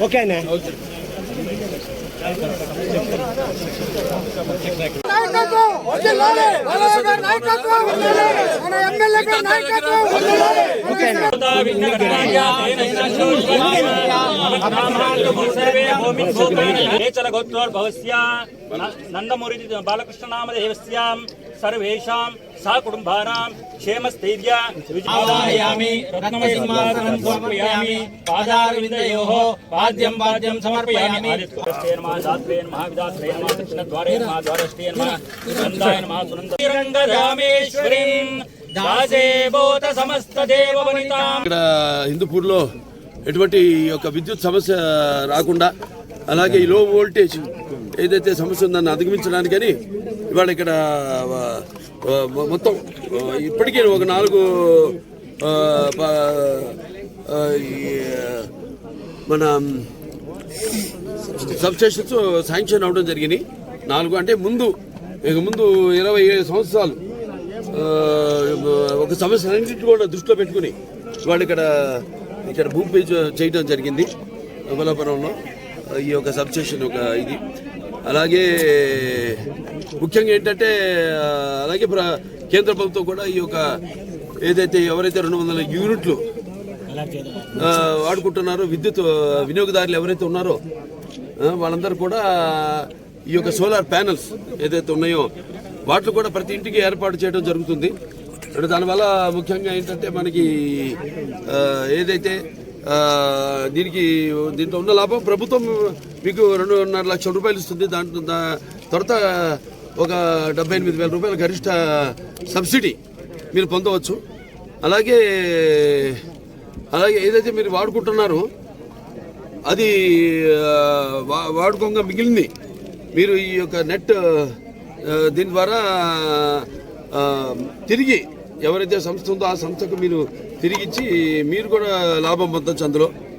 ఓకేనా? నందమూరి బాలకృష్ణ నామదేవస్యాం సర్వేషాం సా కుటుంబానాం క్షేమస్థైర్య విజయామి రత్నమసింహాసనం సమర్పయామి పాదారవిందయోః పాద్యం పాద్యం సమర్పయామి ఆదిత్యేన మహాదాత్రేణ మహావిదాత్రేణ దక్షిణద్వారే మహాద్వారష్టే నమః సునందాయ నమః సునందరామేశ్వరీం దాసేబోత సమస్త దేవవనితాం. ఇక్కడ హిందూపూర్లో ఎటువంటి ఒక విద్యుత్ సమస్య రాకుండా, అలాగే ఈ లో వోల్టేజ్ ఏదైతే సమస్య ఉందని అధిగమించడానికని ఇవాళ ఇక్కడ మొత్తం ఇప్పటికే ఒక 4 మన సబ్స్టేషన్స్ శాంక్షన్ అవడం జరిగింది. 4 అంటే ముందు 27 సంవత్సరాలు ఒక సమస్య అన్నింటినీ కూడా దృష్టిలో పెట్టుకుని వాళ్ళు ఇక్కడ భూమి పూజ చేయడం జరిగింది అమలాపురంలో. ఈ యొక్క సబ్స్టేషన్ ఒక ఇది. అలాగే ముఖ్యంగా ఏంటంటే అలాగే కేంద్ర ప్రభుత్వం కూడా ఈ యొక్క ఏదైతే ఎవరైతే 200 యూనిట్లు వాడుకుంటున్నారో విద్యుత్ వినియోగదారులు ఎవరైతే ఉన్నారో వాళ్ళందరూ కూడా ఈ యొక్క సోలార్ ప్యానల్స్ ఏదైతే ఉన్నాయో వాటిలో కూడా ప్రతి ఇంటికి ఏర్పాటు చేయడం జరుగుతుంది. దానివల్ల ముఖ్యంగా ఏంటంటే మనకి ఏదైతే దీంట్లో ఉన్న లాభం ప్రభుత్వం మీకు 2.5 లక్షల రూపాయలు ఇస్తుంది. దాంట్లో తర్వాత ఒక 78,000 రూపాయల గరిష్ట సబ్సిడీ మీరు పొందవచ్చు. అలాగే ఏదైతే మీరు వాడుకుంటున్నారో అది వాడుకోగా మిగిలింది మీరు ఈ యొక్క నెట్ దీని ద్వారా తిరిగి ఎవరైతే సంస్థ ఉందో ఆ సంస్థకు మీరు తిరిగిచ్చి మీరు కూడా లాభం పొందొచ్చు అందులో.